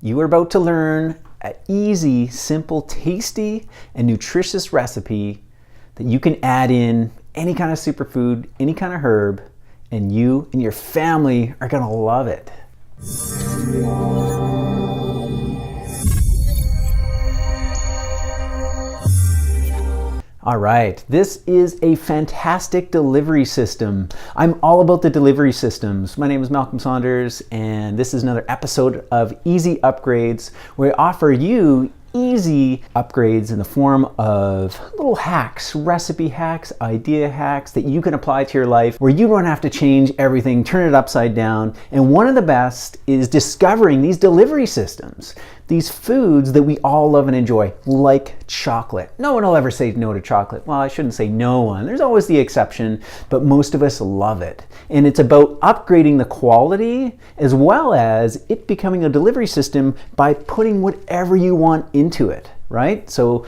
You are about to learn an easy, simple, tasty, and nutritious recipe that you can add in any kind of superfood, any kind of herb, and you and your family are gonna love it. All right, this is a fantastic delivery system. I'm all about the delivery systems. My name is Malcolm Saunders, and this is another episode of Easy Upgrades, where I offer you easy upgrades in the form of little hacks, recipe hacks, idea hacks that you can apply to your life where you don't have to change everything, turn it upside down. And one of the best is discovering these delivery systems, these foods that we all love and enjoy, like chocolate. No one will ever say no to chocolate. Well, I shouldn't say no one. There's always the exception, but most of us love it. And it's about upgrading the quality as well as it becoming a delivery system by putting whatever you want into it, right? So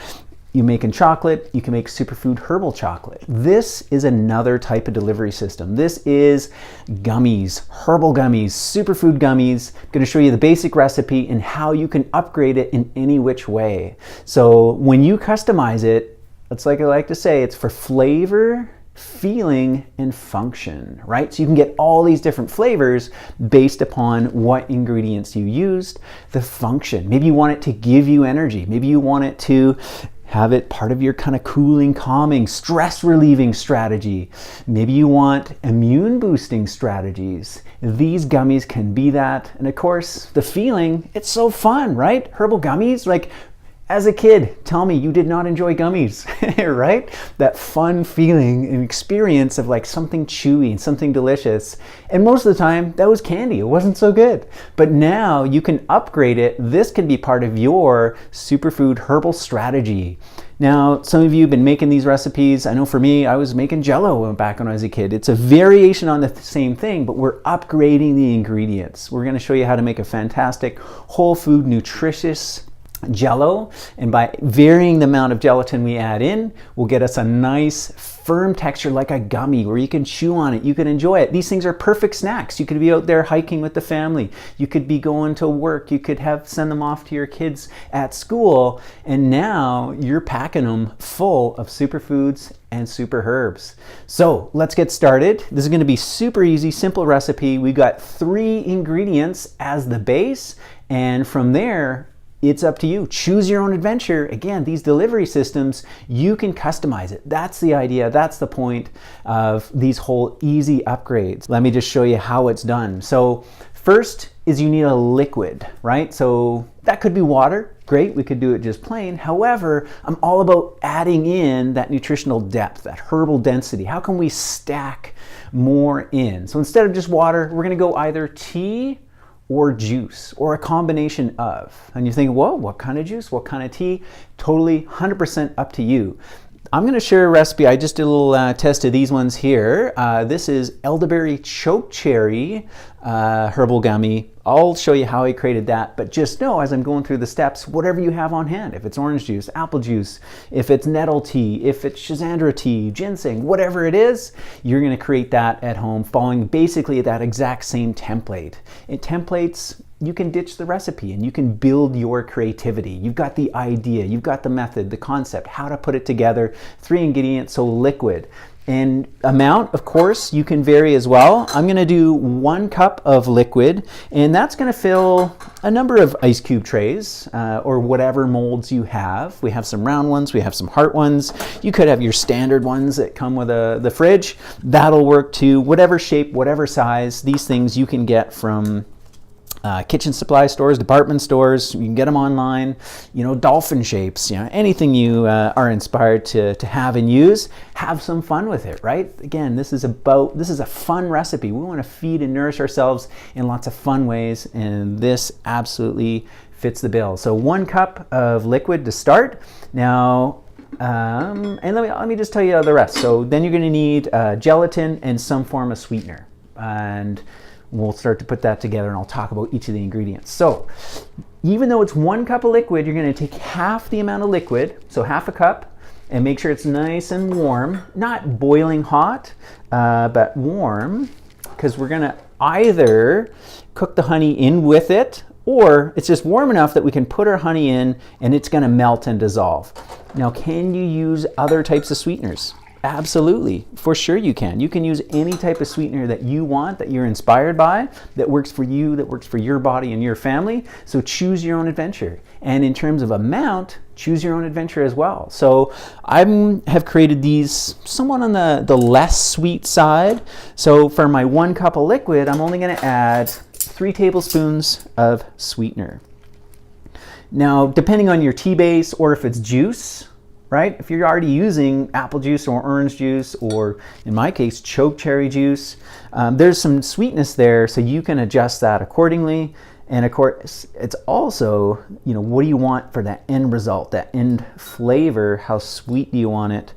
you're making chocolate, you can make superfood herbal chocolate. This is another type of delivery system. This is gummies, herbal gummies, superfood gummies. I'm gonna show you the basic recipe and how you can upgrade it in any which way. So when you customize it, it's like I like to say, it's for flavor, feeling, and function, right? So you can get all these different flavors based upon what ingredients you used, the function. Maybe you want it to give you energy. Maybe you want it to have it part of your kind of cooling, calming, stress relieving strategy. Maybe you want immune boosting strategies. These gummies can be that. And of course, the feeling, it's so fun, right? Herbal gummies, like as a kid, tell me you did not enjoy gummies, right? That fun feeling and experience of like something chewy and something delicious. And most of the time, that was candy. It wasn't so good. But now you can upgrade it. This can be part of your superfood herbal strategy. Now, some of you have been making these recipes. I know for me, I was making Jell-O back when I was a kid. It's a variation on the same thing, but we're upgrading the ingredients. We're going to show you how to make a fantastic whole food, nutritious Jell-O, and by varying the amount of gelatin we add in, will get us a nice firm texture like a gummy where you can chew on it, you can enjoy it. These things are perfect snacks. You could be out there hiking with the family, you could be going to work, you could send them off to your kids at school, and now you're packing them full of superfoods and super herbs. So let's get started. This is going to be super easy, simple recipe. We've got 3 ingredients as the base, and from there it's up to you. Choose your own adventure. Again, these delivery systems, you can customize it. That's the idea. That's the point of these whole easy upgrades. Let me just show you how it's done. So first is you need a liquid, right? So that could be water. Great, we could do it just plain. However, I'm all about adding in that nutritional depth, that herbal density. How can we stack more in? So instead of just water, we're gonna go either tea or juice, or a combination of. And you think, whoa, what kind of juice, what kind of tea? Totally 100% up to you. I'm gonna share a recipe. I just did a little test of these ones here. This is elderberry choke cherry herbal gummy. I'll show you how I created that, but just know as I'm going through the steps, whatever you have on hand, if it's orange juice, apple juice, if it's nettle tea, if it's schizandra tea, ginseng, whatever it is, you're gonna create that at home following basically that exact same template. In templates, you can ditch the recipe and you can build your creativity. You've got the idea, you've got the method, the concept, how to put it together. 3 ingredients, so liquid. And amount, of course, you can vary as well. I'm gonna do 1 cup of liquid, and that's gonna fill a number of ice cube trays or whatever molds you have. We have some round ones, we have some heart ones. You could have your standard ones that come with the fridge. That'll work too. Whatever shape, whatever size, these things you can get from kitchen supply stores, department stores. You can get them online, you know, dolphin shapes, you know, anything you are inspired to have and use. Have some fun with it, right? Again, this is a fun recipe. We want to feed and nourish ourselves in lots of fun ways, and this absolutely fits the bill. So 1 cup of liquid to start. Now, and let me just tell you the rest. So then you're going to need gelatin and some form of sweetener, and we'll start to put that together, and I'll talk about each of the ingredients. So even though it's 1 cup of liquid, you're going to take half the amount of liquid, so half a cup, and make sure it's nice and warm, not boiling hot, but warm, because we're going to either cook the honey in with it or it's just warm enough that we can put our honey in and it's going to melt and dissolve. Now, can you use other types of sweeteners? Absolutely, for sure you can. You can use any type of sweetener that you want, that you're inspired by, that works for you, that works for your body and your family. So choose your own adventure. And in terms of amount, choose your own adventure as well. So I have created these somewhat on the less sweet side. So for my 1 cup of liquid, I'm only going to add 3 tablespoons of sweetener. Now, depending on your tea base or if it's juice, right? If you're already using apple juice or orange juice, or in my case, choke cherry juice, there's some sweetness there, so you can adjust that accordingly. And of course, it's also, what do you want for that end result, that end flavor? How sweet do you want it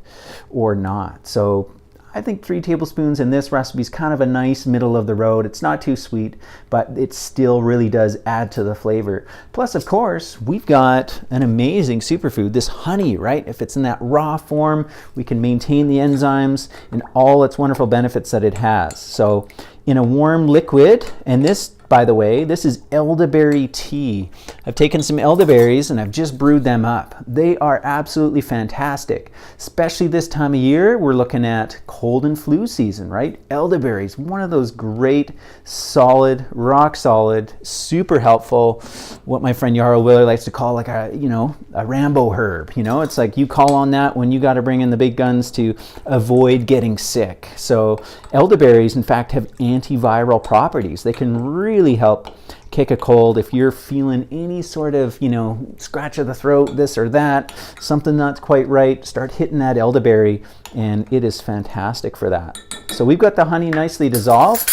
or not? So I think 3 tablespoons in this recipe is kind of a nice middle of the road. It's not too sweet, but it still really does add to the flavor. Plus, of course, we've got an amazing superfood, this honey, right? If it's in that raw form, we can maintain the enzymes and all its wonderful benefits that it has. So in a warm liquid, and this, by the way, this is elderberry tea. I've taken some elderberries and I've just brewed them up. They are absolutely fantastic, especially this time of year. We're looking at cold and flu season, right? Elderberries, one of those great, solid, rock solid, super helpful, what my friend Yarrow Willer likes to call like a Rambo herb. It's like you call on that when you got to bring in the big guns to avoid getting sick. So elderberries, in fact, have antiviral properties. They can really help kick a cold. If you're feeling any sort of, scratch of the throat, this or that, something not quite right, start hitting that elderberry, and it is fantastic for that. So we've got the honey nicely dissolved.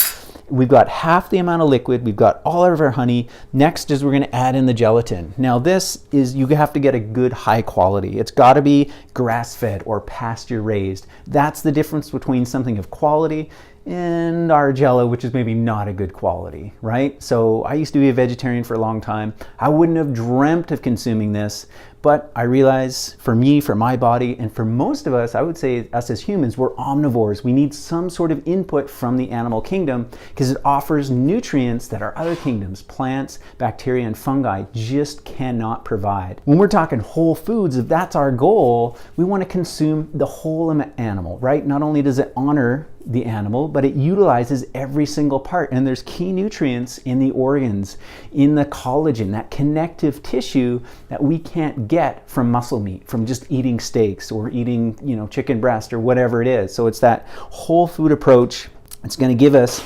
We've got half the amount of liquid. We've got all of our honey. Next is we're going to add in the gelatin. Now this is, you have to get a good high quality. It's got to be grass-fed or pasture-raised. That's the difference between something of quality and our Jello, which is maybe not a good quality, right? So I used to be a vegetarian for a long time. I wouldn't have dreamt of consuming this, but I realize for me, for my body, and for most of us, I would say us as humans, we're omnivores. We need some sort of input from the animal kingdom because it offers nutrients that our other kingdoms, plants, bacteria, and fungi just cannot provide. When we're talking whole foods, if that's our goal, we want to consume the whole animal, right? Not only does it honor the animal, but it utilizes every single part. And there's key nutrients in the organs, in the collagen, that connective tissue that we can't get from muscle meat, from just eating steaks or eating, chicken breast or whatever it is. So it's that whole food approach. It's going to give us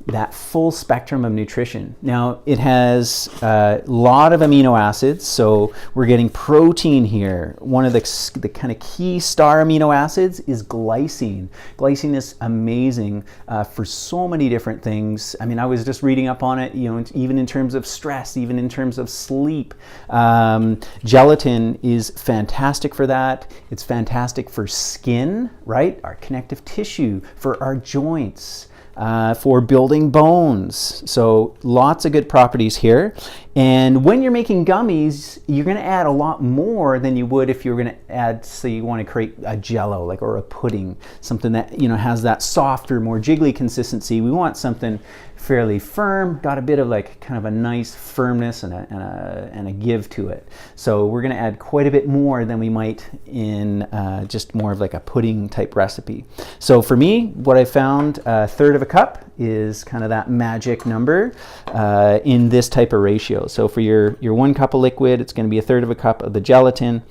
that full spectrum of nutrition. Now, it has a lot of amino acids, so we're getting protein here. One of the kind of key star amino acids is glycine. Glycine is amazing for so many different things. I mean, I was just reading up on it, even in terms of stress, even in terms of sleep. Gelatin is fantastic for that. It's fantastic for skin, right? Our connective tissue, for our joints. For building bones. So lots of good properties here. And when you're making gummies, you're going to add a lot more than you would if you were going to add, say you want to create a Jello, or a pudding, something that has that softer, more jiggly consistency. We want something fairly firm, got a bit of kind of a nice firmness and a give to it. So we're going to add quite a bit more than we might in just more of like a pudding type recipe. So for me, what I found, 1/3 of a cup is kind of that magic number in this type of ratio. So for your 1 cup of liquid, it's going to be 1/3 of a cup of the gelatin.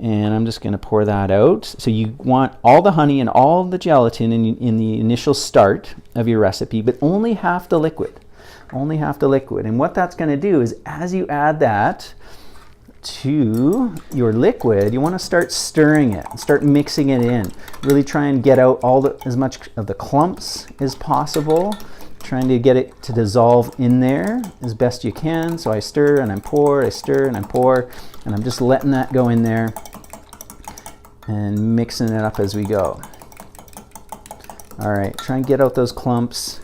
And I'm just going to pour that out. So you want all the honey and all the gelatin in the initial start of your recipe, but only half the liquid. Only half the liquid. And what that's going to do is as you add that to your liquid, you want to start stirring it, start mixing it in. Really try and get out as much of the clumps as possible. Trying to get it to dissolve in there as best you can. So I stir and I pour, I stir and I pour, and I'm just letting that go in there and mixing it up as we go. All right, try and get out those clumps.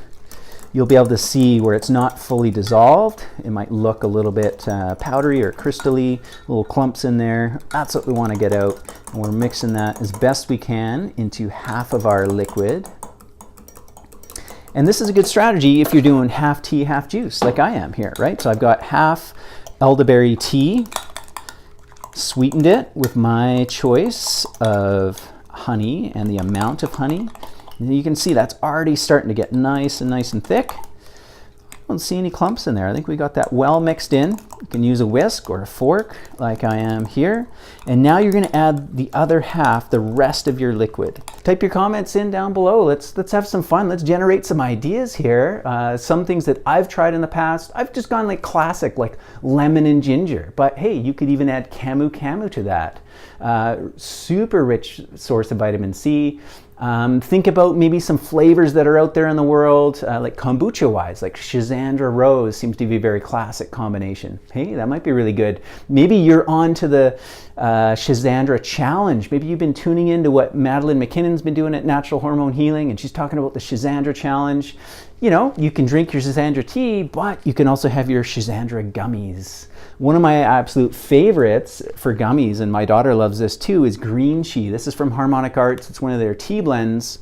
You'll be able to see where it's not fully dissolved. It might look a little bit powdery or crystally, little clumps in there. That's what we want to get out. And we're mixing that as best we can into half of our liquid. And this is a good strategy if you're doing half tea, half juice, like I am here, right? So I've got half elderberry tea, sweetened it with my choice of honey and the amount of honey. And you can see that's already starting to get nice and thick. I don't see any clumps in there. I think we got that well mixed in. You can use a whisk or a fork like I am here. And now you're gonna add the other half, the rest of your liquid. Type your comments in down below. Let's have some fun. Let's generate some ideas here. Some things that I've tried in the past. I've just gone like classic, like lemon and ginger. But hey, you could even add camu to that. Super rich source of vitamin C. Think about maybe some flavors that are out there in the world, like kombucha wise, like Schizandra Rose seems to be a very classic combination. Hey, that might be really good. Maybe you're on to the Schizandra challenge. Maybe you've been tuning into what Madeline McKinnon's been doing at Natural Hormone Healing, and she's talking about the Schizandra challenge. You know, you can drink your Schizandra tea, but you can also have your Schizandra gummies. One of my absolute favorites for gummies, and my daughter loves this too, is green tea. This is from Harmonic Arts. It's one of their tea blends.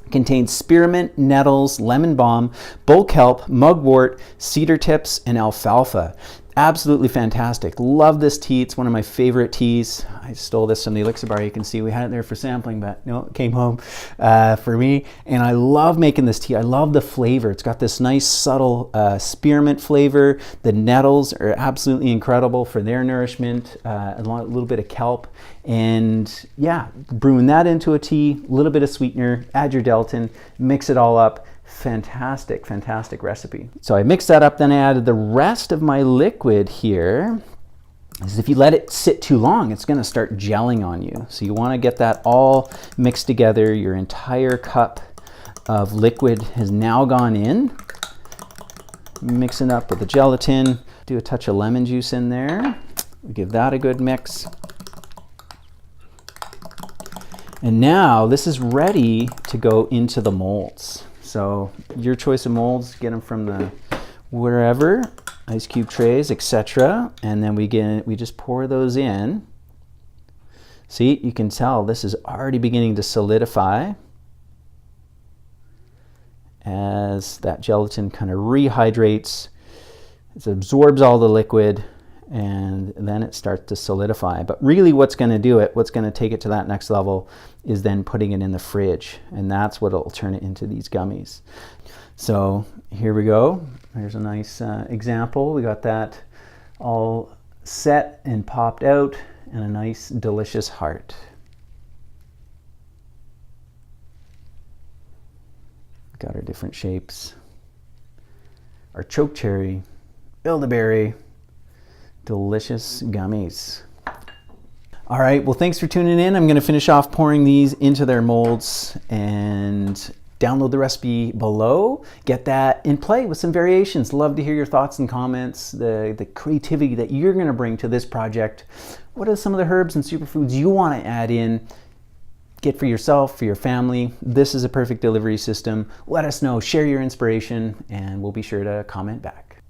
It contains spearmint, nettles, lemon balm, bull kelp, mugwort, cedar tips, and alfalfa. Absolutely fantastic. Love this tea. It's one of my favorite teas. I stole this from the Elixir bar. You can see we had it there for sampling, but no, it came home for me. And I love making this tea. I love the flavor. It's got this nice subtle spearmint flavor. The nettles are absolutely incredible for their nourishment. A little bit of kelp. And yeah, brewing that into a tea, a little bit of sweetener, add your gelatin, mix it all up. Fantastic recipe. So I mixed that up, then I added the rest of my liquid here. If you let it sit too long, it's going to start gelling on you. So you want to get that all mixed together. Your entire cup of liquid has now gone in. Mix it up with the gelatin. Do a touch of lemon juice in there. Give that a good mix. And now this is ready to go into the molds. So your choice of molds, get them from the wherever, ice cube trays, etc. And then we just pour those in. See, you can tell this is already beginning to solidify as that gelatin kind of rehydrates. It absorbs all the liquid and then it starts to solidify. But really what's going to do it, what's going to take it to that next level is then putting it in the fridge, and that's what will turn it into these gummies. So here we go. There's a nice example. We got that all set and popped out, and a nice delicious heart. Got our different shapes. Our choke cherry, elderberry, delicious gummies. All right, well, thanks for tuning in. I'm going to finish off pouring these into their molds and download the recipe below. Get that in play with some variations. Love to hear your thoughts and comments, the creativity that you're going to bring to this project. What are some of the herbs and superfoods you want to add in? Get for yourself, for your family. This is a perfect delivery system. Let us know, share your inspiration, and we'll be sure to comment back.